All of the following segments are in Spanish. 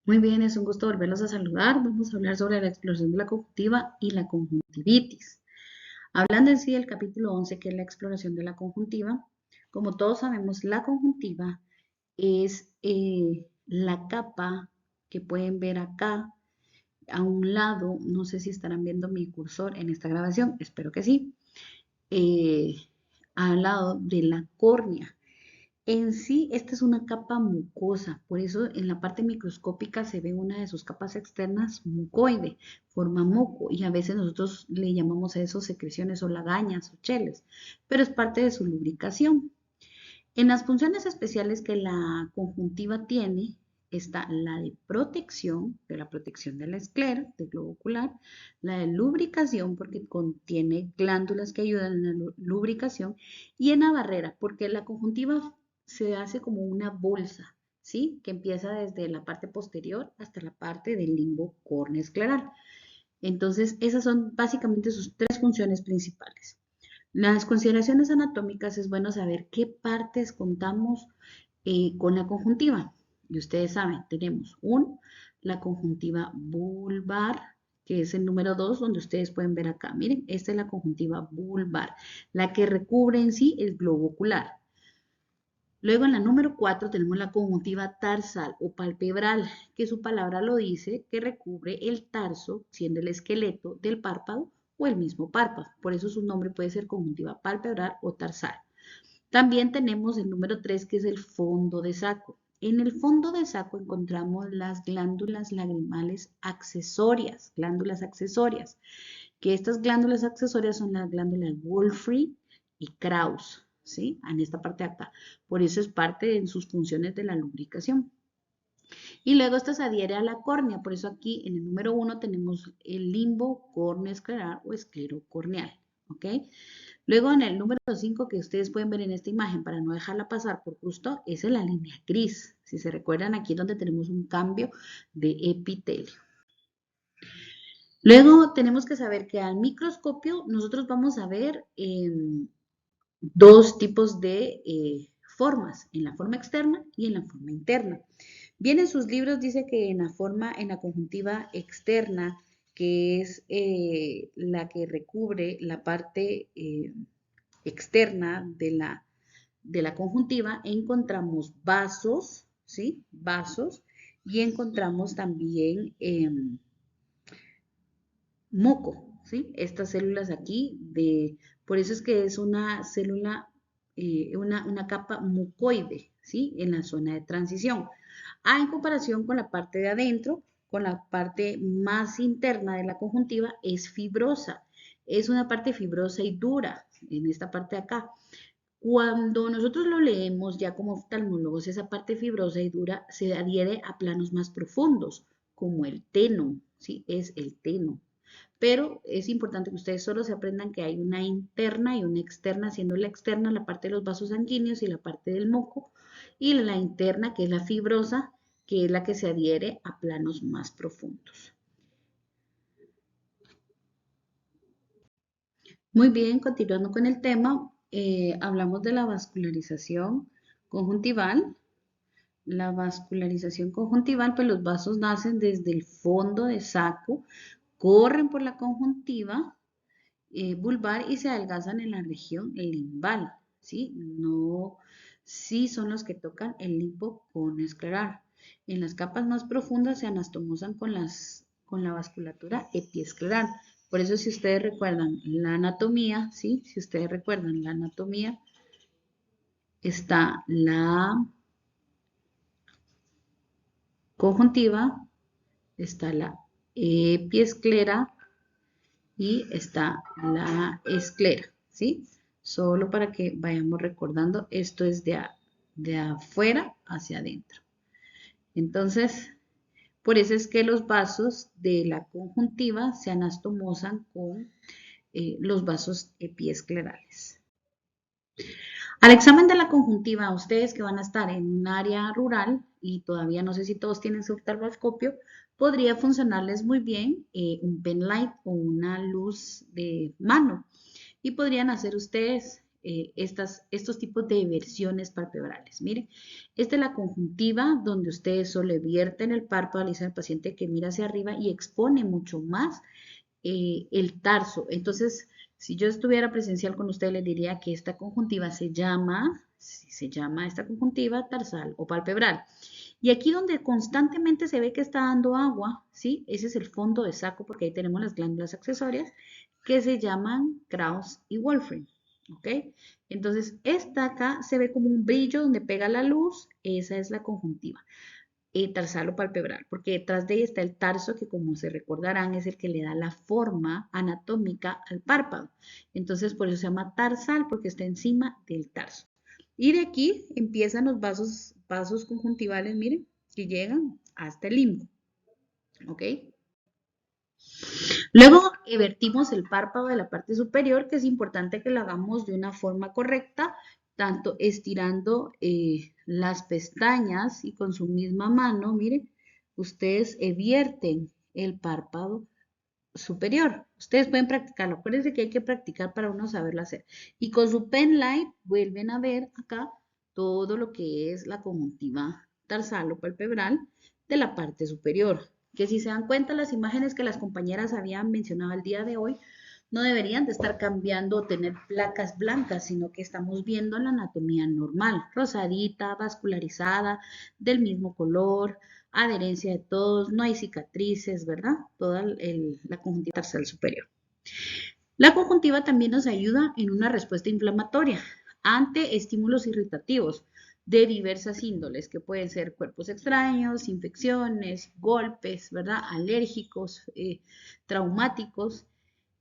Muy bien, es un gusto volverlos a saludar. Vamos a hablar sobre la exploración de la conjuntiva y la conjuntivitis. Hablando en sí del capítulo 11, que es la exploración de la conjuntiva, como todos sabemos, la conjuntiva es la capa que pueden ver acá a un lado. No sé si estarán viendo mi cursor en esta grabación, espero que sí. eh, Al lado de la córnea. En sí, esta es una capa mucosa, por eso en la parte microscópica se ve una de sus capas externas mucoide, forma moco, y a veces nosotros le llamamos a eso secreciones o lagañas o cheles, pero es parte de su lubricación. En las funciones especiales que la conjuntiva tiene, está la de la protección de la esclera, del globo ocular, la de lubricación, porque contiene glándulas que ayudan en la lubricación, y en la barrera, porque la conjuntiva se hace como una bolsa, ¿sí? Que empieza desde la parte posterior hasta la parte del limbo corneoescleral. Entonces, esas son básicamente sus tres funciones principales. Las consideraciones anatómicas es bueno saber qué partes contamos con la conjuntiva. Y ustedes saben, tenemos la conjuntiva vulvar, que es el número 2, donde ustedes pueden ver acá. Miren, esta es la conjuntiva vulvar, la que recubre en sí el globo ocular. Luego en la número 4 tenemos la conjuntiva tarsal o palpebral, que su palabra lo dice, que recubre el tarso, siendo el esqueleto del párpado o el mismo párpado. Por eso su nombre puede ser conjuntiva palpebral o tarsal. También tenemos el número 3, que es el fondo de saco. En el fondo de saco encontramos las glándulas lagrimales accesorias, que estas glándulas accesorias son las glándulas Wolfram y Krauss, ¿sí? En esta parte de acá. Por eso es parte de sus funciones de la lubricación. Y luego esta se adhiere a la córnea, por eso aquí en el número 1 tenemos el limbo corneoescleral o esclerocorneal, ¿ok? Luego en el número 5 que ustedes pueden ver en esta imagen para no dejarla pasar por gusto, es la línea gris. Si se recuerdan, aquí es donde tenemos un cambio de epitelio. Luego tenemos que saber que al microscopio nosotros vamos a ver dos tipos de formas, en la forma externa y en la forma interna. Bien, en sus libros dice que en la conjuntiva externa, que es la que recubre la parte externa de la conjuntiva, encontramos vasos, ¿sí? Vasos, y encontramos también moco, ¿sí? Estas células aquí, por eso es que es una célula, una capa mucoide, ¿sí? En la zona de transición. En comparación con la parte de adentro, con la parte más interna de la conjuntiva, es fibrosa. Es una parte fibrosa y dura, en esta parte de acá. Cuando nosotros lo leemos ya como oftalmólogos, esa parte fibrosa y dura se adhiere a planos más profundos, como el teno, ¿sí? Es el teno. Pero es importante que ustedes solo se aprendan que hay una interna y una externa, siendo la externa la parte de los vasos sanguíneos y la parte del moco, y la interna, que es la fibrosa, que es la que se adhiere a planos más profundos. Muy bien, continuando con el tema, hablamos de la vascularización conjuntival. La vascularización conjuntival, pues los vasos nacen desde el fondo de saco, corren por la conjuntiva vulvar y se adelgazan en la región limbal, ¿sí? No, sí son los que tocan el limbo corneoescleral. En las capas más profundas se anastomosan con la vasculatura epiescleral. Por eso si ustedes recuerdan la anatomía, ¿sí? Si ustedes recuerdan la anatomía, está la conjuntiva, está la epiesclera y está la esclera, ¿sí? Solo para que vayamos recordando, esto es de afuera hacia adentro. Entonces, por eso es que los vasos de la conjuntiva se anastomosan con los vasos epiesclerales. Al examen de la conjuntiva, ustedes que van a estar en un área rural y todavía no sé si todos tienen su oftalmoscopio, podría funcionarles muy bien un pen light o una luz de mano y podrían hacer ustedes estos tipos de eversiones palpebrales. Miren, esta es la conjuntiva donde ustedes solo vierten el párpado, le dicen al paciente que mira hacia arriba y expone mucho más el tarso. Entonces, si yo estuviera presencial con ustedes, les diría que esta conjuntiva se llama esta conjuntiva tarsal o palpebral. Y aquí donde constantemente se ve que está dando agua, ¿sí? Ese es el fondo de saco porque ahí tenemos las glándulas accesorias que se llaman Krauss y Wolfram, ¿ok? Entonces, esta acá se ve como un brillo donde pega la luz, esa es la conjuntiva. Tarsal o palpebral, porque detrás de ella está el tarso que, como se recordarán, es el que le da la forma anatómica al párpado. Entonces, por eso se llama tarsal, porque está encima del tarso. Y de aquí empiezan los vasos conjuntivales, miren, que llegan hasta el limbo. ¿Ok? Luego vertimos el párpado de la parte superior, que es importante que lo hagamos de una forma correcta, tanto estirando las pestañas y con su misma mano, miren, ustedes vierten el párpado superior. Ustedes pueden practicarlo. Acuérdense que hay que practicar para uno saberlo hacer. Y con su pen light vuelven a ver acá todo lo que es la conjuntiva tarsal o palpebral de la parte superior. Que si se dan cuenta, las imágenes que las compañeras habían mencionado el día de hoy no deberían de estar cambiando o tener placas blancas, sino que estamos viendo la anatomía normal, rosadita, vascularizada, del mismo color, adherencia de todos, no hay cicatrices, ¿verdad? Toda la conjuntiva tarsal superior. La conjuntiva también nos ayuda en una respuesta inflamatoria ante estímulos irritativos de diversas índoles, que pueden ser cuerpos extraños, infecciones, golpes, ¿verdad? Alérgicos, traumáticos,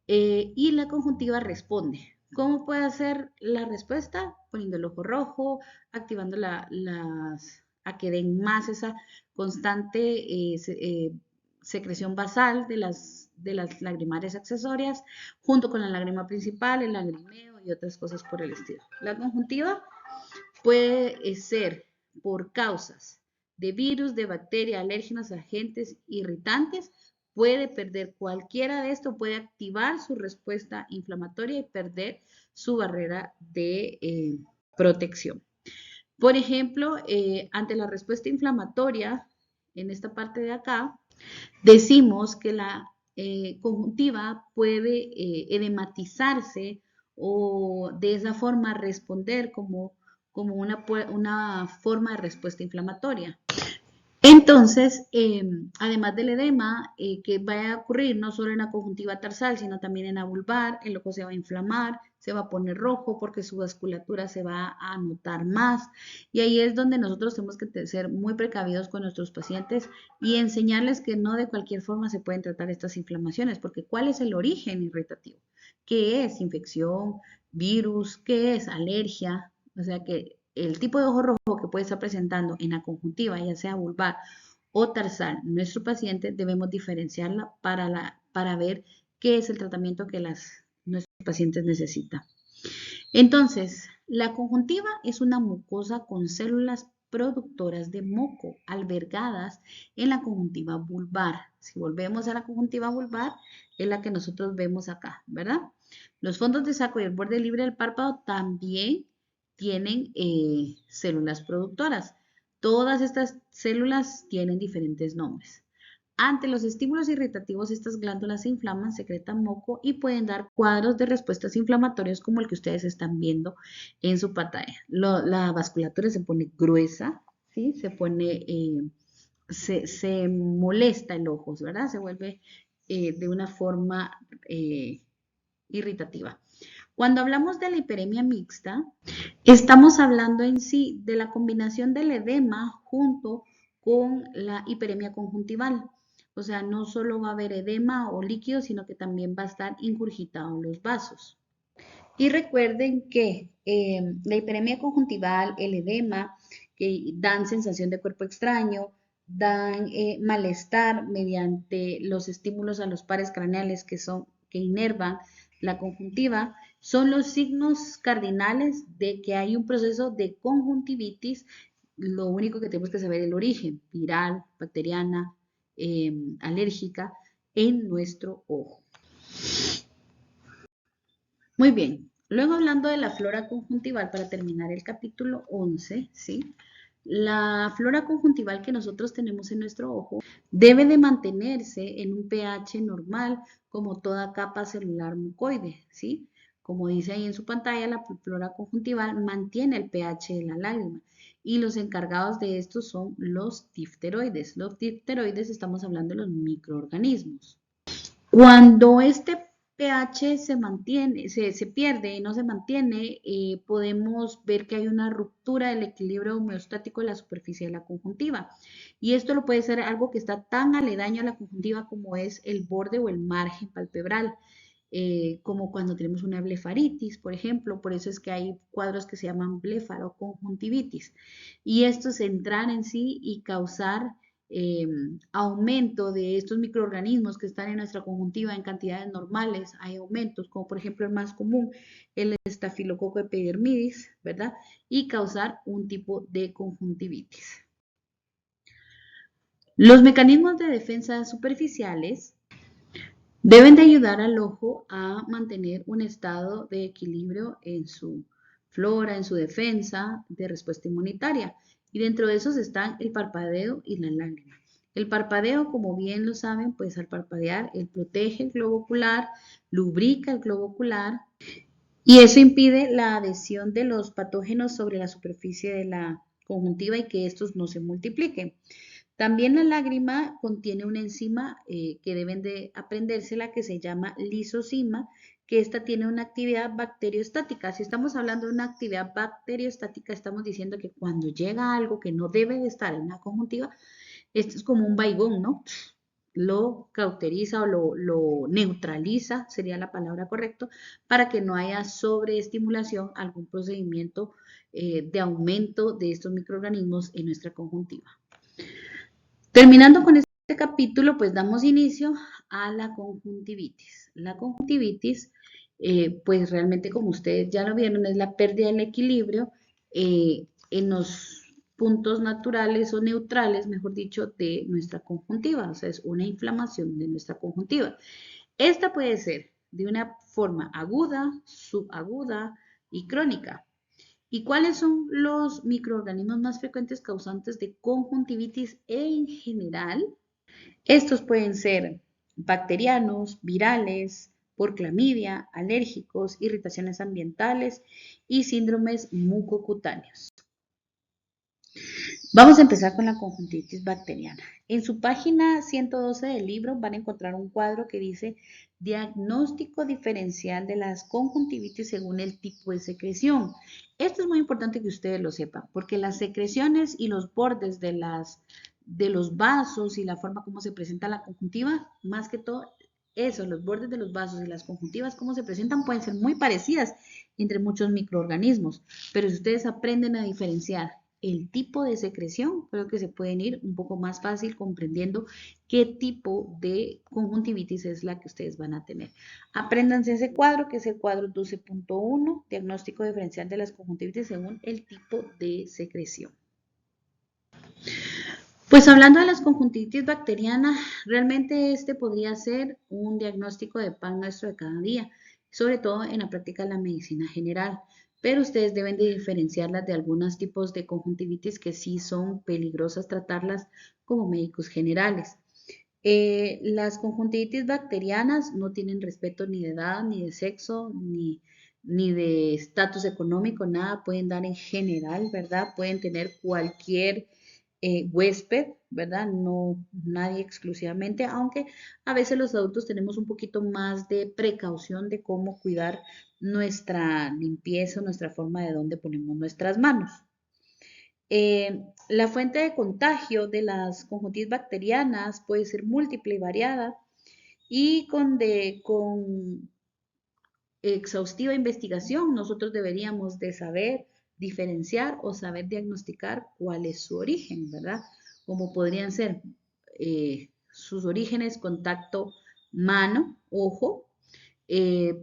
y la conjuntiva responde. ¿Cómo puede hacer la respuesta? Poniendo el ojo rojo, activando a que den más esa constante secreción basal de las lagrimales accesorias, junto con la lágrima principal, el lagrimeo y otras cosas por el estilo. La conjuntiva puede ser por causas de virus, de bacteria, alérgenos, agentes irritantes. Puede perder cualquiera de estos, puede activar su respuesta inflamatoria y perder su barrera de protección. Por ejemplo, ante la respuesta inflamatoria, en esta parte de acá, decimos que la conjuntiva puede edematizarse o de esa forma responder como una forma de respuesta inflamatoria. Entonces, además del edema, que va a ocurrir no solo en la conjuntiva tarsal, sino también en la vulvar, el ojo se va a inflamar, se va a poner rojo porque su vasculatura se va a notar más. Y ahí es donde nosotros tenemos que ser muy precavidos con nuestros pacientes y enseñarles que no de cualquier forma se pueden tratar estas inflamaciones, porque ¿cuál es el origen irritativo? ¿Qué es infección, virus? ¿Qué es alergia? O sea que el tipo de ojo rojo que puede estar presentando en la conjuntiva, ya sea vulvar o tarsal, nuestro paciente, debemos diferenciarla para ver qué es el tratamiento que nuestros pacientes necesitan. Entonces, la conjuntiva es una mucosa con células productoras de moco albergadas en la conjuntiva vulvar. Si volvemos a la conjuntiva vulvar, es la que nosotros vemos acá, ¿verdad? Los fondos de saco y el borde libre del párpado también tienen células productoras. Todas estas células tienen diferentes nombres. Ante los estímulos irritativos, estas glándulas se inflaman, secretan moco y pueden dar cuadros de respuestas inflamatorias como el que ustedes están viendo en su pantalla. La vasculatura se pone gruesa, ¿sí? Se molesta el ojo, ¿verdad? Se vuelve de una forma irritativa. Cuando hablamos de la hiperemia mixta, estamos hablando en sí de la combinación del edema junto con la hiperemia conjuntival. O sea, no solo va a haber edema o líquido, sino que también va a estar ingurgitado en los vasos. Y recuerden que la hiperemia conjuntival, el edema, que dan sensación de cuerpo extraño, dan malestar mediante los estímulos a los pares craneales que inervan la conjuntiva, son los signos cardinales de que hay un proceso de conjuntivitis. Lo único que tenemos que saber es el origen, viral, bacteriana, alérgica, en nuestro ojo. Muy bien, Luego, hablando de la flora conjuntival, para terminar el capítulo 11, ¿sí? La flora conjuntival que nosotros tenemos en nuestro ojo debe de mantenerse en un pH normal, como toda capa celular mucoide, ¿sí? Como dice ahí en su pantalla, la flora conjuntival mantiene el pH de la lágrima y los encargados de esto son los difteroides. Los difteroides, estamos hablando de los microorganismos. Cuando este pH se mantiene, se pierde y no se mantiene, podemos ver que hay una ruptura del equilibrio homeostático de la superficie de la conjuntiva. Y esto lo puede ser algo que está tan aledaño a la conjuntiva como es el borde o el margen palpebral. Como cuando tenemos una blefaritis, por ejemplo, por eso es que hay cuadros que se llaman blefaroconjuntivitis. Y esto es entrar en sí y causar aumento de estos microorganismos que están en nuestra conjuntiva en cantidades normales. Hay aumentos, como por ejemplo el más común, el estafilococo epidermidis, ¿verdad? Y causar un tipo de conjuntivitis. Los mecanismos de defensa superficiales deben de ayudar al ojo a mantener un estado de equilibrio en su flora, en su defensa de respuesta inmunitaria. Y dentro de esos están el parpadeo y la lágrima. El parpadeo, como bien lo saben, pues al parpadear, él protege el globo ocular, lubrica el globo ocular y eso impide la adhesión de los patógenos sobre la superficie de la conjuntiva y que estos no se multipliquen. También la lágrima contiene una enzima que deben de aprendérsela que se llama lisozima, que esta tiene una actividad bacteriostática. Si estamos hablando de una actividad bacteriostática, estamos diciendo que cuando llega algo que no debe de estar en la conjuntiva, esto es como un vaivón, ¿no? Lo cauteriza o lo neutraliza, sería la palabra correcta, para que no haya sobreestimulación, algún procedimiento de aumento de estos microorganismos en nuestra conjuntiva. Terminando con este capítulo, pues damos inicio a la conjuntivitis. La conjuntivitis, pues realmente como ustedes ya lo vieron, es la pérdida del equilibrio en los puntos naturales o neutrales, mejor dicho, de nuestra conjuntiva. O sea, es una inflamación de nuestra conjuntiva. Esta puede ser de una forma aguda, subaguda y crónica. ¿Y cuáles son los microorganismos más frecuentes causantes de conjuntivitis en general? Estos pueden ser bacterianos, virales, por clamidia, alérgicos, irritaciones ambientales y síndromes mucocutáneos. Vamos a empezar con la conjuntivitis bacteriana. En su página 112 del libro van a encontrar un cuadro que dice diagnóstico diferencial de las conjuntivitis según el tipo de secreción. Esto es muy importante que ustedes lo sepan, porque las secreciones y los bordes de los vasos y la forma como se presenta la conjuntiva, más que todo eso, los bordes de los vasos y las conjuntivas, cómo se presentan, pueden ser muy parecidas entre muchos microorganismos, pero si ustedes aprenden a diferenciar el tipo de secreción, creo que se pueden ir un poco más fácil comprendiendo qué tipo de conjuntivitis es la que ustedes van a tener. Apréndanse ese cuadro, que es el cuadro 12.1, diagnóstico diferencial de las conjuntivitis según el tipo de secreción. Pues hablando de las conjuntivitis bacterianas, realmente este podría ser un diagnóstico de pan nuestro de cada día, sobre todo en la práctica de la medicina general. Pero ustedes deben de diferenciarlas de algunos tipos de conjuntivitis que sí son peligrosas tratarlas como médicos generales. Las conjuntivitis bacterianas no tienen respeto ni de edad, ni de sexo, ni de estatus económico, nada, pueden dar en general, ¿verdad? Pueden tener cualquier huésped, ¿verdad? No nadie exclusivamente, aunque a veces los adultos tenemos un poquito más de precaución de cómo cuidar nuestra limpieza, nuestra forma de dónde ponemos nuestras manos. La fuente de contagio de las conjuntivitis bacterianas puede ser múltiple y variada y con exhaustiva investigación nosotros deberíamos de saber diferenciar o saber diagnosticar cuál es su origen, ¿verdad? Como podrían ser sus orígenes, contacto mano, ojo,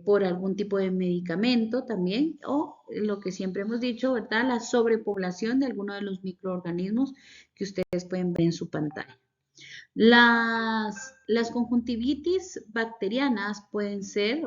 por algún tipo de medicamento también, o lo que siempre hemos dicho, ¿verdad? La sobrepoblación de alguno de los microorganismos que ustedes pueden ver en su pantalla. Las conjuntivitis bacterianas pueden ser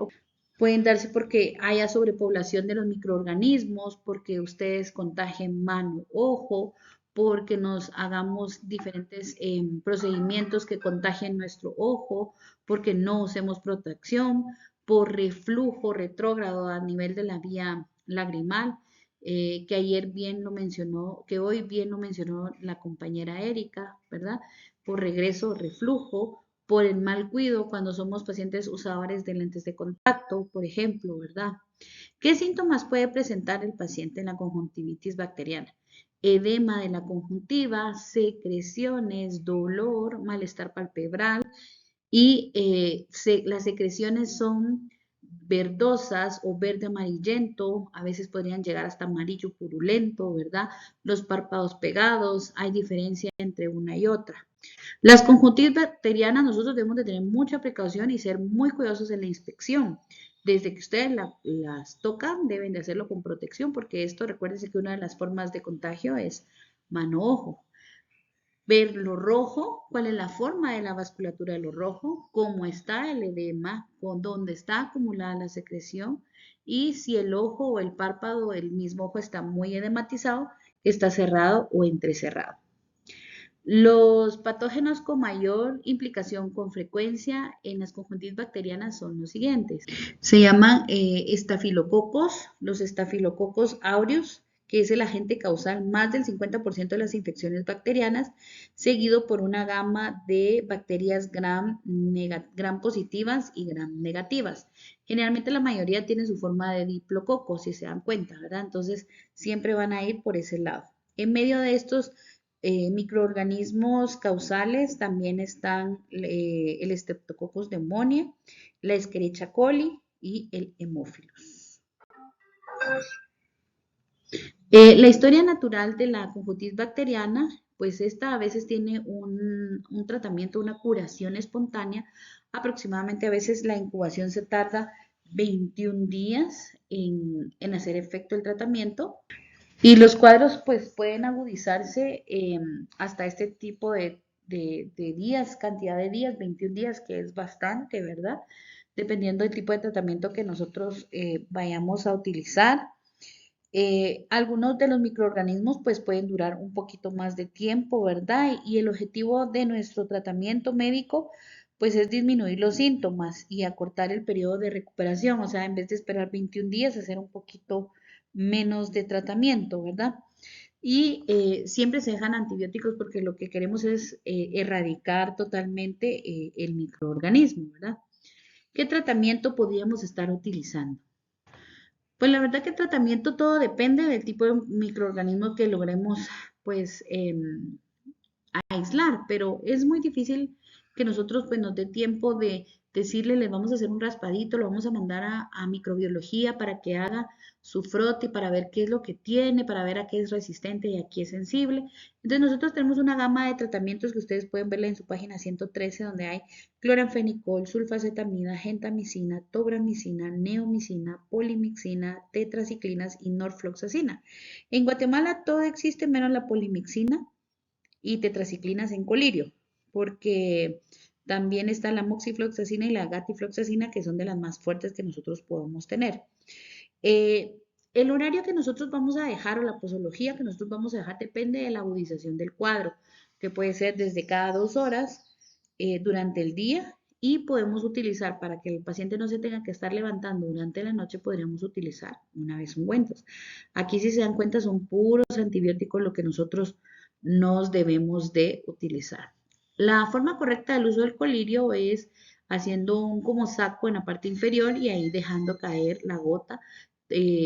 Pueden darse porque haya sobrepoblación de los microorganismos, porque ustedes contagien mano, ojo, porque nos hagamos diferentes procedimientos que contagien nuestro ojo, porque no usemos protección, por reflujo retrógrado a nivel de la vía lagrimal, que ayer bien lo mencionó, que hoy bien lo mencionó la compañera Erika, ¿verdad? Por regreso, reflujo, por el mal cuidado cuando somos pacientes usadores de lentes de contacto, por ejemplo, ¿verdad? ¿Qué síntomas puede presentar el paciente en la conjuntivitis bacteriana? Edema de la conjuntiva, secreciones, dolor, malestar palpebral y las secreciones son verdosas o verde amarillento, a veces podrían llegar hasta amarillo purulento, ¿verdad? Los párpados pegados, hay diferencia entre una y otra. Las conjuntivitis bacterianas nosotros debemos de tener mucha precaución y ser muy cuidadosos en la inspección. Desde que ustedes las tocan, deben de hacerlo con protección, porque esto, recuérdense que una de las formas de contagio es mano-ojo. Ver lo rojo, cuál es la forma de la vasculatura de lo rojo, cómo está el edema, con dónde está acumulada la secreción y si el ojo o el párpado del mismo ojo está muy edematizado, está cerrado o entrecerrado. Los patógenos con mayor implicación con frecuencia en las conjuntivitis bacterianas son los siguientes. Se llaman estafilococos, los estafilococos aureus, que es el agente causal más del 50% de las infecciones bacterianas, seguido por una gama de bacterias gram positivas y gram negativas. Generalmente la mayoría tienen su forma de diplococo, si se dan cuenta, ¿verdad? Entonces siempre van a ir por ese lado. En medio de estos microorganismos causales también están el Streptococcus pneumoniae, la Escherichia coli y el Haemophilus. La historia natural de la conjuntivitis bacteriana, pues esta a veces tiene un tratamiento, una curación espontánea. Aproximadamente a veces la incubación se tarda 21 días en hacer efecto el tratamiento. Y los cuadros pues pueden agudizarse hasta este tipo de días, cantidad de días, 21 días, que es bastante, ¿verdad? Dependiendo del tipo de tratamiento que nosotros vayamos a utilizar. Algunos de los microorganismos pues pueden durar un poquito más de tiempo, ¿verdad? Y el objetivo de nuestro tratamiento médico pues es disminuir los síntomas y acortar el periodo de recuperación, o sea, en vez de esperar 21 días, hacer un poquito menos de tratamiento, ¿verdad? Y siempre se dejan antibióticos porque lo que queremos es erradicar totalmente el microorganismo, ¿verdad? ¿Qué tratamiento podríamos estar utilizando? Pues la verdad que el tratamiento todo depende del tipo de microorganismo que logremos pues aislar, pero es muy difícil que nosotros pues nos dé tiempo de decirle, les vamos a hacer un raspadito, lo vamos a mandar a microbiología para que haga su frote para ver qué es lo que tiene, para ver a qué es resistente y a qué es sensible. Entonces nosotros tenemos una gama de tratamientos que ustedes pueden verla en su página 113 donde hay cloranfenicol, sulfacetamida, gentamicina, tobramicina, neomicina, polimixina, tetraciclinas y norfloxacina. En Guatemala todo existe menos la polimixina y tetraciclinas en colirio, porque también está la moxifloxacina y la gatifloxacina, que son de las más fuertes que nosotros podemos tener. Eh, el horario que nosotros vamos a dejar o la posología que nosotros vamos a dejar depende de la agudización del cuadro, que puede ser desde cada 2 horas durante el día y podemos utilizar para que el paciente no se tenga que estar levantando durante la noche, podríamos utilizar una vez ungüentos. Aquí si se dan cuenta son puros antibióticos lo que nosotros nos debemos de utilizar. La forma correcta del uso del colirio es haciendo un como saco en la parte inferior y ahí dejando caer la gota.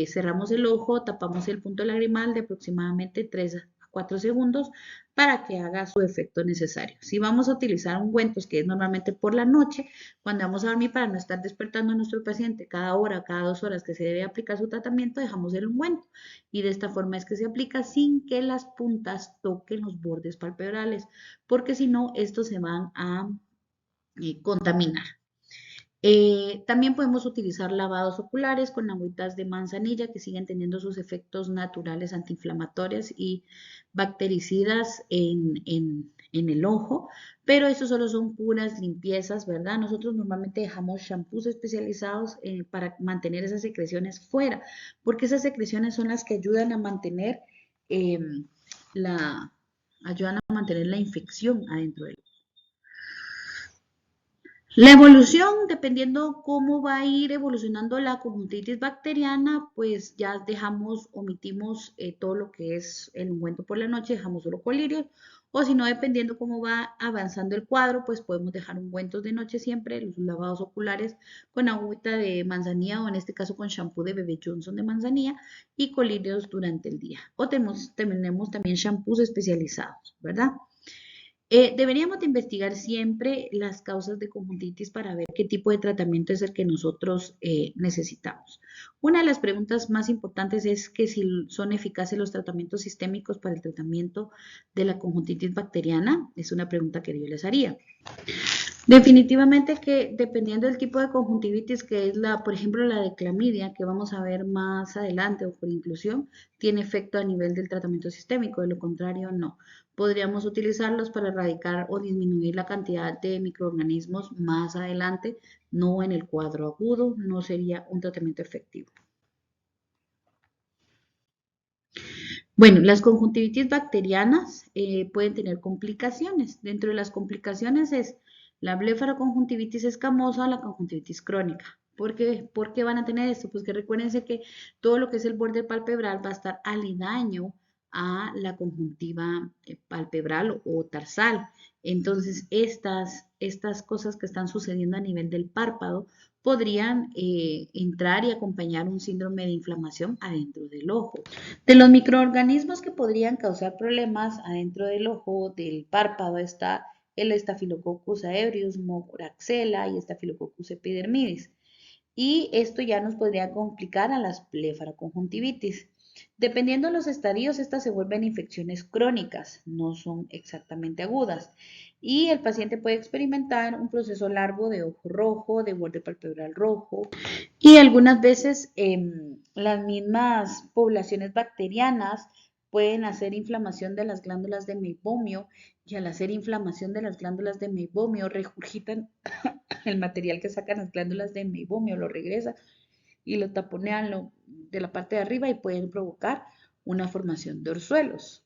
Cerramos el ojo, tapamos el punto lagrimal de aproximadamente 3 a 4 segundos para que haga su efecto necesario. Si vamos a utilizar ungüentos, que es normalmente por la noche, cuando vamos a dormir para no estar despertando a nuestro paciente cada hora, cada 2 horas que se debe aplicar su tratamiento, dejamos el ungüento y de esta forma es que se aplica sin que las puntas toquen los bordes palpebrales, porque si no, estos se van a contaminar. También podemos utilizar lavados oculares con agüitas de manzanilla que siguen teniendo sus efectos naturales antiinflamatorios y bactericidas en en el ojo, pero eso solo son puras limpiezas, ¿verdad? Nosotros normalmente dejamos shampoos especializados para mantener esas secreciones fuera, porque esas secreciones son las que ayudan a mantener em, la, la infección adentro del ojo. La evolución, dependiendo cómo va a ir evolucionando la conjuntivitis bacteriana, pues ya omitimos todo lo que es el ungüento por la noche, dejamos solo colirios, o si no, dependiendo cómo va avanzando el cuadro, pues podemos dejar ungüentos de noche siempre, los lavados oculares con agüita de manzanilla, o en este caso con shampoo de Bebe Johnson de manzanilla, y colirios durante el día. O tenemos también shampoos especializados, ¿verdad? Deberíamos de investigar siempre las causas de conjuntivitis para ver qué tipo de tratamiento es el que nosotros necesitamos. Una de las preguntas más importantes es que si son eficaces los tratamientos sistémicos para el tratamiento de la conjuntivitis bacteriana. Es una pregunta que yo les haría. Definitivamente que dependiendo del tipo de conjuntivitis, que es por ejemplo, la de clamidia, que vamos a ver más adelante o por inclusión, tiene efecto a nivel del tratamiento sistémico, de lo contrario no. Podríamos utilizarlos para erradicar o disminuir la cantidad de microorganismos más adelante, no en el cuadro agudo, no sería un tratamiento efectivo. Bueno, las conjuntivitis bacterianas pueden tener complicaciones. Dentro de las complicaciones es la blefaroconjuntivitis escamosa o la conjuntivitis crónica. ¿Por qué van a tener esto? Pues que recuérdense que todo lo que es el borde palpebral va a estar alidaño a la conjuntiva palpebral o tarsal. Entonces, estas cosas que están sucediendo a nivel del párpado podrían entrar y acompañar un síndrome de inflamación adentro del ojo. De los microorganismos que podrían causar problemas adentro del ojo, del párpado, está el Staphylococcus aureus, moraxella y Staphylococcus epidermidis. Y esto ya nos podría complicar a las blefaroconjuntivitis. Dependiendo de los estadios, estas se vuelven infecciones crónicas, no son exactamente agudas. Y el paciente puede experimentar un proceso largo de ojo rojo, de borde palpebral rojo. Y algunas veces las mismas poblaciones bacterianas pueden hacer inflamación de las glándulas de meibomio, y al hacer inflamación de las glándulas de meibomio regurgitan el material que sacan las glándulas de meibomio, lo regresa y lo taponean de la parte de arriba y pueden provocar una formación de orzuelos.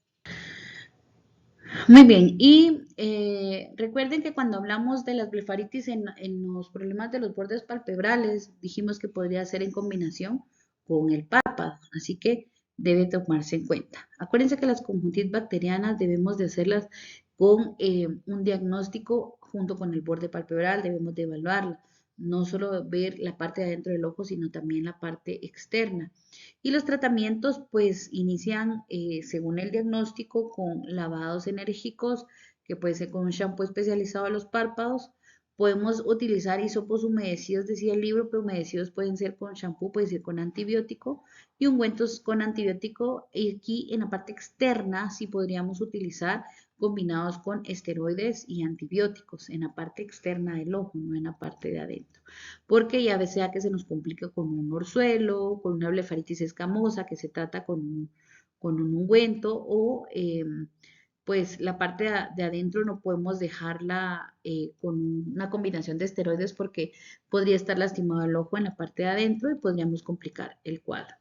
Muy bien, y recuerden que cuando hablamos de las blefaritis en los problemas de los bordes palpebrales, dijimos que podría ser en combinación con el párpado, así que debe tomarse en cuenta. Acuérdense que las conjuntivitis bacterianas debemos de hacerlas con un diagnóstico junto con el borde palpebral, debemos de evaluarla, no solo ver la parte de adentro del ojo, sino también la parte externa. Y los tratamientos pues inician según el diagnóstico con lavados enérgicos, que puede ser con un shampoo especializado a los párpados. Podemos utilizar hisopos humedecidos, decía el libro, pero humedecidos pueden ser con shampoo, puede ser con antibiótico y ungüentos con antibiótico. Y aquí en la parte externa sí podríamos utilizar combinados con esteroides y antibióticos en la parte externa del ojo, no en la parte de adentro. Porque ya sea que se nos complique con un orzuelo, con una blefaritis escamosa que se trata con un ungüento o pues la parte de adentro no podemos dejarla con una combinación de esteroides porque podría estar lastimado el ojo en la parte de adentro y podríamos complicar el cuadro.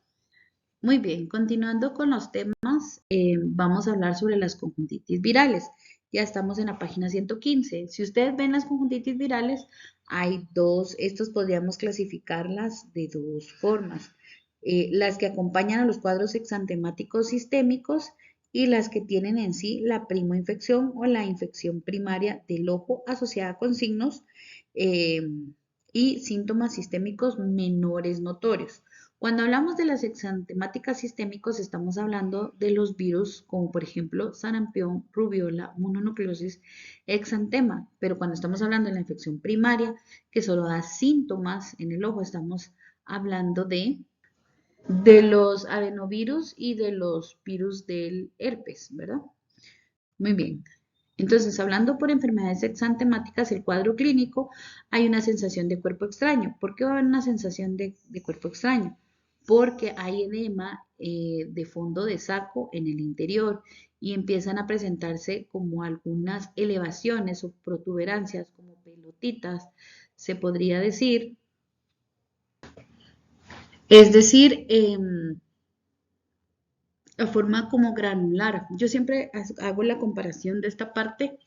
Muy bien, continuando con los temas, vamos a hablar sobre las conjuntivitis virales. Ya estamos en la página 115. Si ustedes ven las conjuntivitis virales, hay estos podríamos clasificarlas de dos formas. Las que acompañan a los cuadros exantemáticos sistémicos y las que tienen en sí la primoinfección o la infección primaria del ojo asociada con signos y síntomas sistémicos menores notorios. Cuando hablamos de las exantemáticas sistémicos, estamos hablando de los virus como por ejemplo sarampión, rubiola, mononucleosis, exantema. Pero cuando estamos hablando de la infección primaria, que solo da síntomas en el ojo, estamos hablando de los adenovirus y de los virus del herpes, ¿verdad? Muy bien. Entonces, hablando por enfermedades exantemáticas, el cuadro clínico, hay una sensación de cuerpo extraño. ¿Por qué va a haber una sensación de cuerpo extraño? Porque hay edema de fondo de saco en el interior y empiezan a presentarse como algunas elevaciones o protuberancias, como pelotitas, se podría decir. Es decir, la forma como granular. Yo siempre hago la comparación de esta parte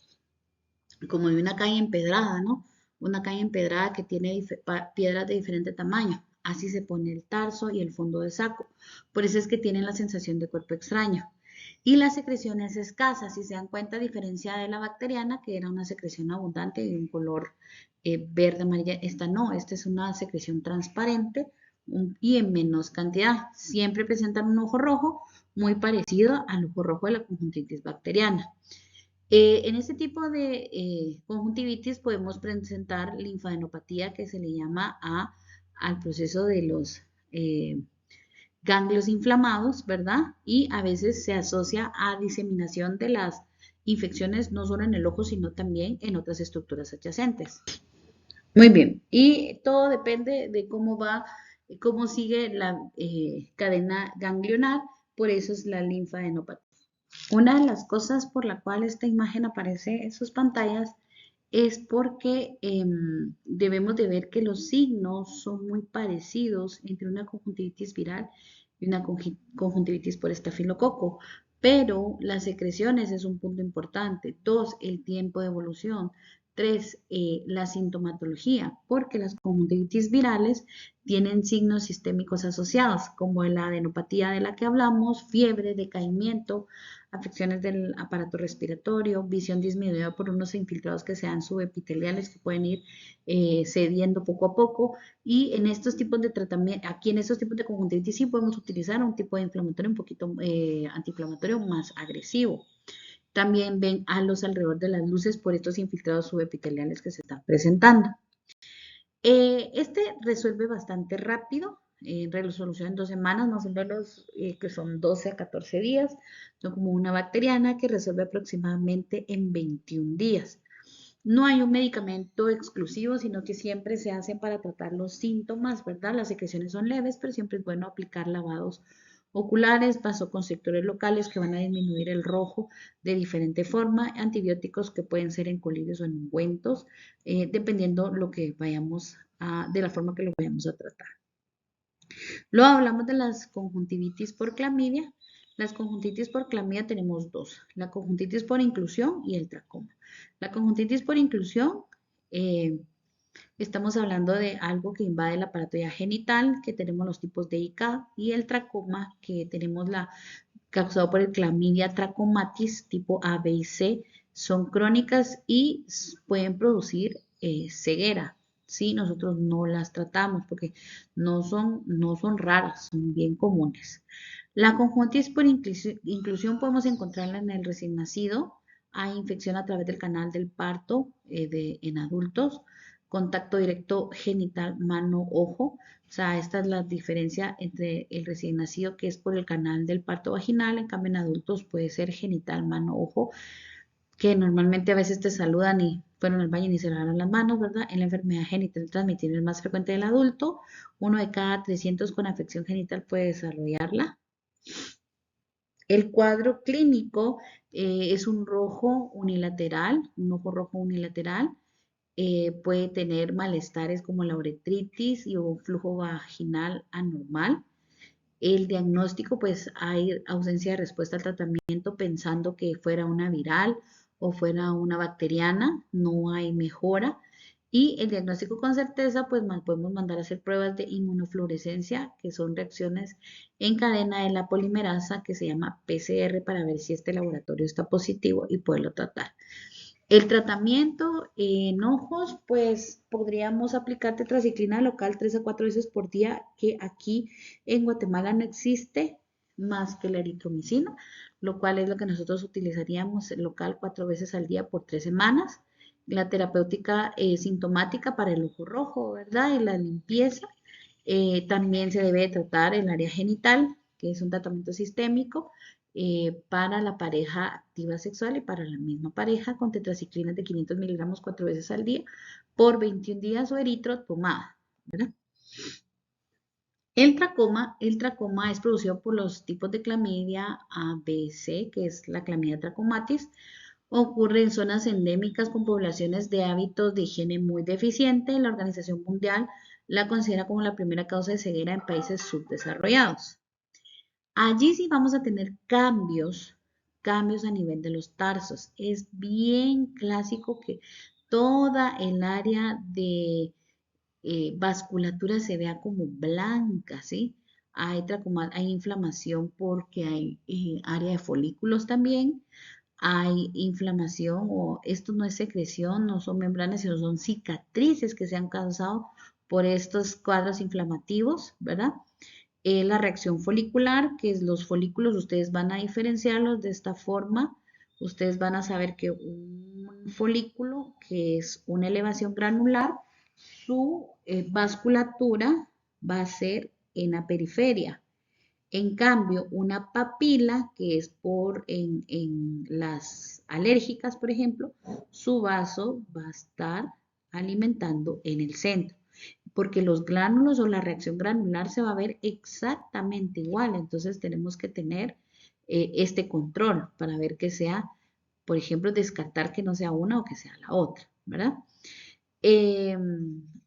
como de una calle empedrada, ¿no? Una calle empedrada que tiene piedras de diferente tamaño. Así se pone el tarso y el fondo de saco. Por eso es que tienen la sensación de cuerpo extraño. Y la secreción es escasa, si se dan cuenta, a diferencia de la bacteriana, que era una secreción abundante de un color verde, amarilla. Esta no, esta es una secreción transparente y en menos cantidad. Siempre presentan un ojo rojo muy parecido al ojo rojo de la conjuntivitis bacteriana. En este tipo de conjuntivitis podemos presentar linfadenopatía, que se le llama al proceso de los ganglios inflamados, ¿verdad? Y a veces se asocia a diseminación de las infecciones no solo en el ojo, sino también en otras estructuras adyacentes. Muy bien, y todo depende de cómo va, cómo sigue la cadena ganglionar, por eso es la linfadenopatía. Una de las cosas por la cual esta imagen aparece en sus pantallas es porque debemos de ver que los signos son muy parecidos entre una conjuntivitis viral y una conjuntivitis por estafilococo, pero las secreciones es un punto importante. 2, el tiempo de evolución. 3, la sintomatología, porque las conjuntivitis virales tienen signos sistémicos asociados, como la adenopatía de la que hablamos, fiebre, decaimiento, afecciones del aparato respiratorio, visión disminuida por unos infiltrados que sean subepiteliales que pueden ir cediendo poco a poco. Y en estos tipos de tratamiento, aquí en estos tipos de conjuntivitis sí podemos utilizar un tipo de inflamatorio un poquito antiinflamatorio más agresivo. También ven halos alrededor de las luces por estos infiltrados subepiteliales que se están presentando. Este resuelve bastante rápido, resolución en 2 semanas, más o menos, que son 12 a 14 días. Son como una bacteriana que resuelve aproximadamente en 21 días. No hay un medicamento exclusivo, sino que siempre se hace para tratar los síntomas, ¿verdad? Las secreciones son leves, pero siempre es bueno aplicar lavados oculares, vasoconstrictores locales que van a disminuir el rojo de diferente forma, antibióticos que pueden ser en colibrios o en ungüentos, dependiendo lo que vayamos de la forma que lo vayamos a tratar. Luego hablamos de las conjuntivitis por clamidia. Las conjuntivitis por clamidia tenemos 2, la conjuntivitis por inclusión y el tracoma. La conjuntivitis por inclusión, estamos hablando de algo que invade el aparato ya genital, que tenemos los tipos de IK, y el tracoma, que tenemos causado por el clamidia trachomatis tipo A, B y C, son crónicas y pueden producir ceguera. ¿Sí? Nosotros no las tratamos porque no son raras, son bien comunes. La conjuntivitis por inclusión podemos encontrarla en el recién nacido. Hay infección a través del canal del parto en adultos, contacto directo genital, mano, ojo. O sea, esta es la diferencia entre el recién nacido, que es por el canal del parto vaginal, en cambio en adultos puede ser genital, mano, ojo, que normalmente a veces te saludan y fueron al baño y se lavaron las manos, ¿verdad? En la enfermedad genital transmitida es más frecuente del adulto, 1 de cada 300 con afección genital puede desarrollarla. El cuadro clínico es un rojo unilateral, un ojo rojo unilateral. Puede tener malestares como la uretritis y un flujo vaginal anormal. El diagnóstico, pues hay ausencia de respuesta al tratamiento pensando que fuera una viral o fuera una bacteriana, no hay mejora. Y el diagnóstico con certeza, pues podemos mandar a hacer pruebas de inmunofluorescencia, que son reacciones en cadena de la polimerasa, que se llama PCR, para ver si este laboratorio está positivo y poderlo tratar. El tratamiento en ojos, pues podríamos aplicar tetraciclina local 3 a 4 veces por día, que aquí en Guatemala no existe más que la eritromicina, lo cual es lo que nosotros utilizaríamos local 4 veces al día por 3 semanas. La terapéutica sintomática para el ojo rojo, ¿verdad? Y la limpieza. También se debe tratar el área genital, que es un tratamiento sistémico para la pareja activa sexual y para la misma pareja con tetraciclinas de 500 miligramos 4 veces al día por 21 días o eritro tomada, ¿verdad? El tracoma es producido por los tipos de clamidia A, B, C, que es la clamidia trachomatis. Ocurre en zonas endémicas con poblaciones de hábitos de higiene muy deficiente. La Organización Mundial la considera como la primera causa de ceguera en países subdesarrollados. Allí sí vamos a tener cambios a nivel de los tarsos. Es bien clásico que toda el área de vasculatura se vea como blanca, ¿sí? Hay inflamación porque hay área de folículos también, hay inflamación o esto no es secreción, no son membranas, sino son cicatrices que se han causado por estos cuadros inflamativos, ¿verdad? La reacción folicular, que es los folículos, ustedes van a diferenciarlos de esta forma. Ustedes van a saber que un folículo, que es una elevación granular, su vasculatura va a ser en la periferia. En cambio, una papila, que es en las alérgicas, por ejemplo, su vaso va a estar alimentando en el centro, porque los gránulos o la reacción granular se va a ver exactamente igual. Entonces tenemos que tener este control para ver que sea, por ejemplo, descartar que no sea una o que sea la otra, ¿verdad? Eh,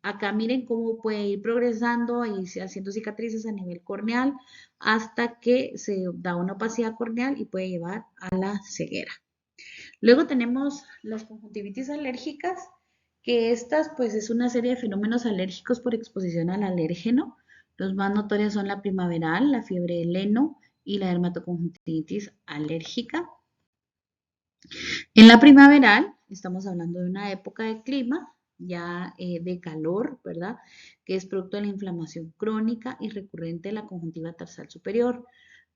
Acá miren cómo puede ir progresando y haciendo cicatrices a nivel corneal hasta que se da una opacidad corneal y puede llevar a la ceguera. Luego tenemos las conjuntivitis alérgicas, que estas pues es una serie de fenómenos alérgicos por exposición al alérgeno. Los más notorios son la primaveral, la fiebre del heno y la dermatoconjuntivitis alérgica. En la primaveral, estamos hablando de una época de clima ya de calor, ¿verdad? Que es producto de la inflamación crónica y recurrente de la conjuntiva tarsal superior.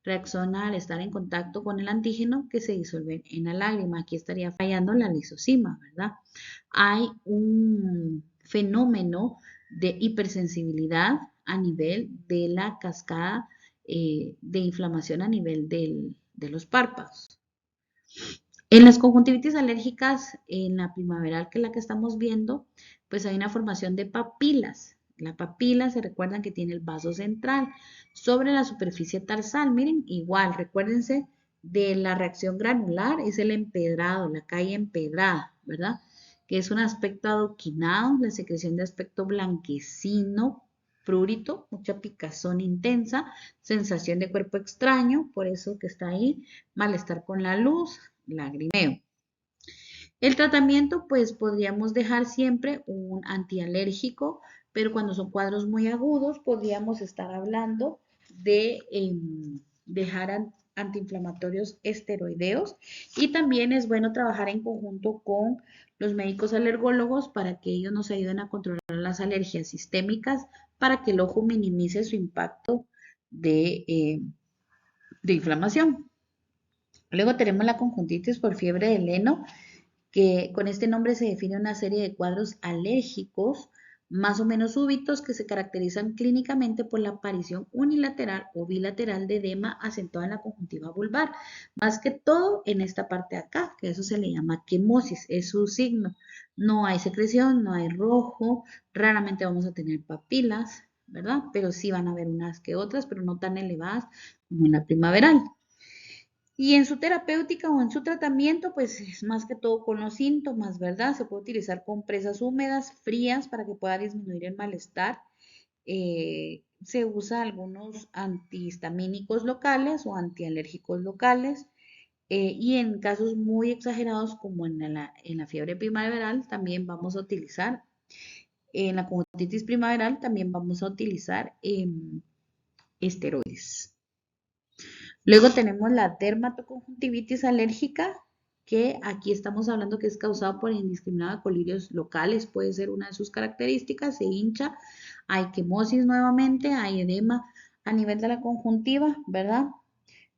Reacciona al estar en contacto con el antígeno que se disuelve en la lágrima. Aquí estaría fallando la lisosima, ¿verdad? Hay un fenómeno de hipersensibilidad a nivel de la cascada de inflamación a nivel de los párpados. En las conjuntivitis alérgicas, en la primaveral, que es la que estamos viendo, pues hay una formación de papilas. La papila, se recuerdan que tiene el vaso central sobre la superficie tarsal. Miren, igual, recuérdense de la reacción granular, es el empedrado, la calle empedrada, ¿verdad? Que es un aspecto adoquinado, la secreción de aspecto blanquecino, prurito, mucha picazón intensa, sensación de cuerpo extraño, por eso que está ahí, malestar con la luz, lagrimeo. El tratamiento, pues podríamos dejar siempre un antialérgico, pero cuando son cuadros muy agudos, podríamos estar hablando de dejar antiinflamatorios esteroideos y también es bueno trabajar en conjunto con los médicos alergólogos para que ellos nos ayuden a controlar las alergias sistémicas para que el ojo minimice su impacto de inflamación. Luego tenemos la conjuntivitis por fiebre del heno, que con este nombre se define una serie de cuadros alérgicos más o menos súbitos que se caracterizan clínicamente por la aparición unilateral o bilateral de edema acentuado en la conjuntiva vulvar, más que todo en esta parte de acá, que eso se le llama quemosis, es su signo. No hay secreción, no hay rojo, raramente vamos a tener papilas, ¿verdad? Pero sí van a haber unas que otras, pero no tan elevadas como en la primaveral. Y en su terapéutica o en su tratamiento, pues es más que todo con los síntomas, ¿verdad? Se puede utilizar compresas húmedas, frías, para que pueda disminuir el malestar. Se usa algunos antihistamínicos locales o antialérgicos locales. Y en casos muy exagerados, como en la fiebre primaveral, también vamos a utilizar, en la conjuntivitis primaveral, también vamos a utilizar esteroides. Luego tenemos la dermatoconjuntivitis alérgica, que aquí estamos hablando que es causado por indiscriminados colirios locales, puede ser una de sus características, se hincha, hay quemosis nuevamente, hay edema a nivel de la conjuntiva, ¿verdad?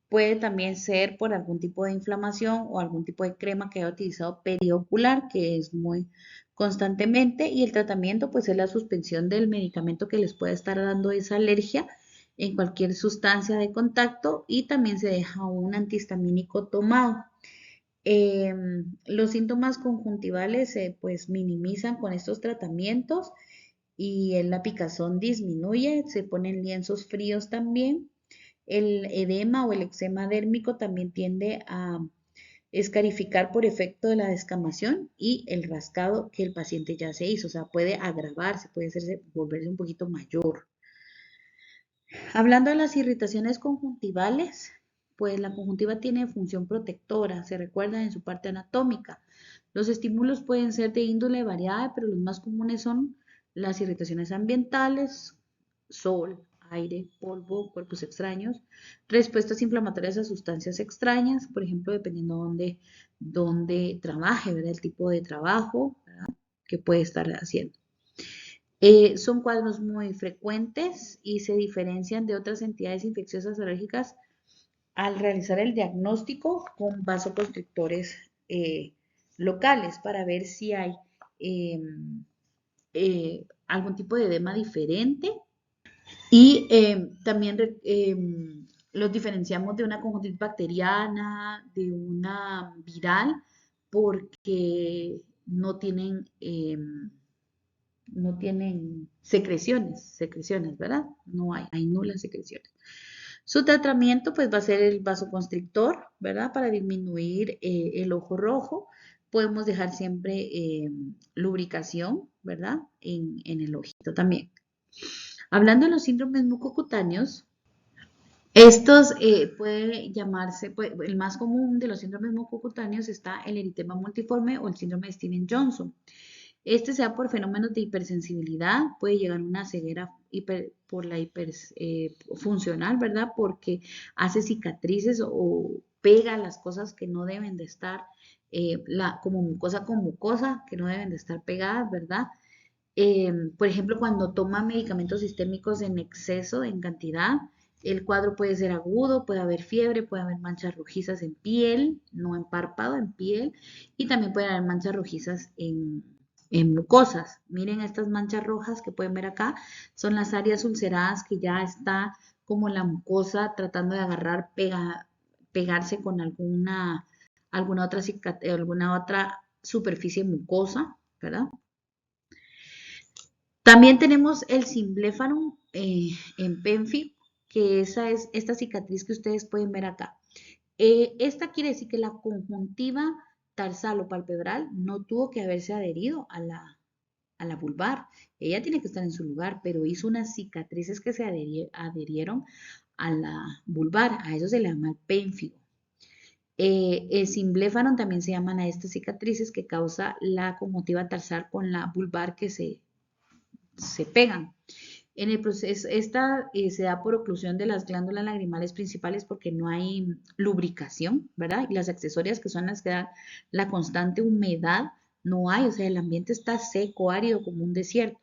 Puede también ser por algún tipo de inflamación o algún tipo de crema que haya utilizado periocular, que es muy constantemente, y el tratamiento pues es la suspensión del medicamento que les puede estar dando esa alergia en cualquier sustancia de contacto y también se deja un antihistamínico tomado. Los síntomas conjuntivales se pues minimizan con estos tratamientos y la picazón disminuye, se ponen lienzos fríos también. El edema o el eczema dérmico también tiende a escarificar por efecto de la descamación y el rascado que el paciente ya se hizo, o sea, puede agravarse, puede volverse un poquito mayor. Hablando de las irritaciones conjuntivales, pues la conjuntiva tiene función protectora, se recuerda en su parte anatómica. Los estímulos pueden ser de índole variada, pero los más comunes son las irritaciones ambientales, sol, aire, polvo, cuerpos extraños, respuestas inflamatorias a sustancias extrañas, por ejemplo, dependiendo dónde trabaje, ¿verdad? El tipo de trabajo, ¿verdad? Que puede estar haciendo. Son cuadros muy frecuentes y se diferencian de otras entidades infecciosas alérgicas al realizar el diagnóstico con vasoconstrictores locales para ver si hay eh, algún tipo de edema diferente y también los diferenciamos de una conjuntivitis bacteriana, de una viral, porque no tienen secreciones, ¿verdad? No hay nulas secreciones. Su tratamiento pues va a ser el vasoconstrictor, ¿verdad? Para disminuir el ojo rojo. Podemos dejar siempre lubricación, ¿verdad? En el ojito también. Hablando de los síndromes mucocutáneos, estos puede llamarse, el más común de los síndromes mucocutáneos está el eritema multiforme o el síndrome de Steven-Johnson. Este sea por fenómenos de hipersensibilidad, puede llegar a una ceguera por la funcional, ¿verdad? Porque hace cicatrices o pega las cosas que no deben de estar, como mucosa con mucosa, que no deben de estar pegadas, ¿verdad? Por ejemplo, cuando toma medicamentos sistémicos en exceso, en cantidad, el cuadro puede ser agudo, puede haber fiebre, puede haber manchas rojizas en piel, no en párpado, en piel, y también puede haber manchas rojizas en mucosas. Miren estas manchas rojas que pueden ver acá, son las áreas ulceradas que ya está como la mucosa tratando de agarrar, pegarse con alguna otra superficie mucosa, ¿verdad? También tenemos el cimbléfano en pénfigo, que esa es esta cicatriz que ustedes pueden ver acá. Esta quiere decir que la conjuntiva tarsal o palpebral no tuvo que haberse adherido a la vulvar. Ella tiene que estar en su lugar, pero hizo unas cicatrices que se adherieron a la vulvar. A eso se le llama el pénfigo. El cimbléfano también se llaman a estas cicatrices que causa la conjuntiva tarsal con la vulvar que se pegan. En el proceso, esta se da por oclusión de las glándulas lagrimales principales porque no hay lubricación, ¿verdad? Y las accesorias que son las que dan la constante humedad, no hay, o sea, el ambiente está seco, árido, como un desierto.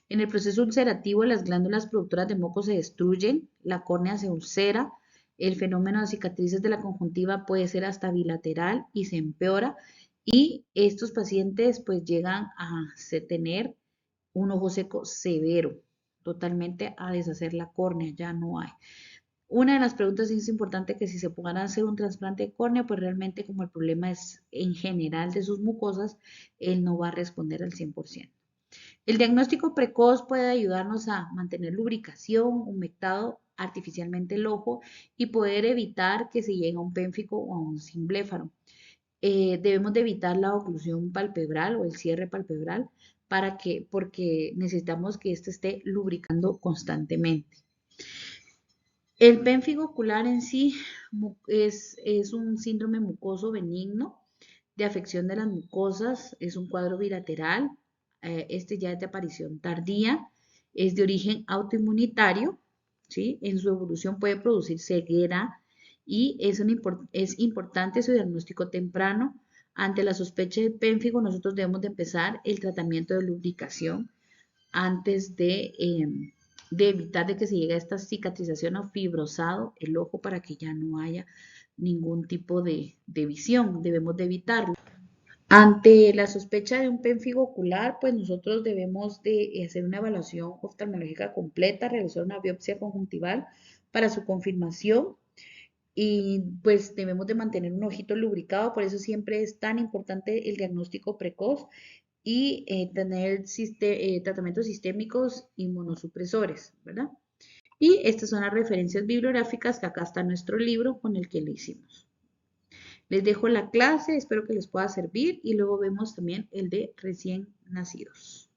En el proceso ulcerativo, las glándulas productoras de moco se destruyen, la córnea se ulcera, el fenómeno de cicatrices de la conjuntiva puede ser hasta bilateral y se empeora, y estos pacientes pues llegan a tener un ojo seco severo, totalmente a deshacer la córnea, ya no hay. Una de las preguntas es importante que si se puedan hacer un trasplante de córnea, pues realmente como el problema es en general de sus mucosas, él no va a responder al 100%. El diagnóstico precoz puede ayudarnos a mantener lubricación, humectado artificialmente el ojo y poder evitar que se llegue a un pénfico o a un cimbléfano. Debemos de evitar la oclusión palpebral o el cierre palpebral porque necesitamos que éste esté lubricando constantemente. El pénfigo ocular en sí es un síndrome mucoso benigno de afección de las mucosas, es un cuadro bilateral, este ya es de aparición tardía, es de origen autoinmunitario, ¿sí? En su evolución puede producir ceguera y es importante su diagnóstico temprano. Ante la sospecha de pénfigo, nosotros debemos de empezar el tratamiento de lubricación antes de evitar de que se llegue a esta cicatrización o fibrosado el ojo para que ya no haya ningún tipo de visión. Debemos de evitarlo. Ante la sospecha de un pénfigo ocular, pues nosotros debemos de hacer una evaluación oftalmológica completa, realizar una biopsia conjuntival para su confirmación y pues debemos de mantener un ojito lubricado, por eso siempre es tan importante el diagnóstico precoz y tener tratamientos sistémicos inmunosupresores, ¿verdad? Y estas son las referencias bibliográficas que acá está nuestro libro con el que lo hicimos. Les dejo la clase, espero que les pueda servir y luego vemos también el de recién nacidos.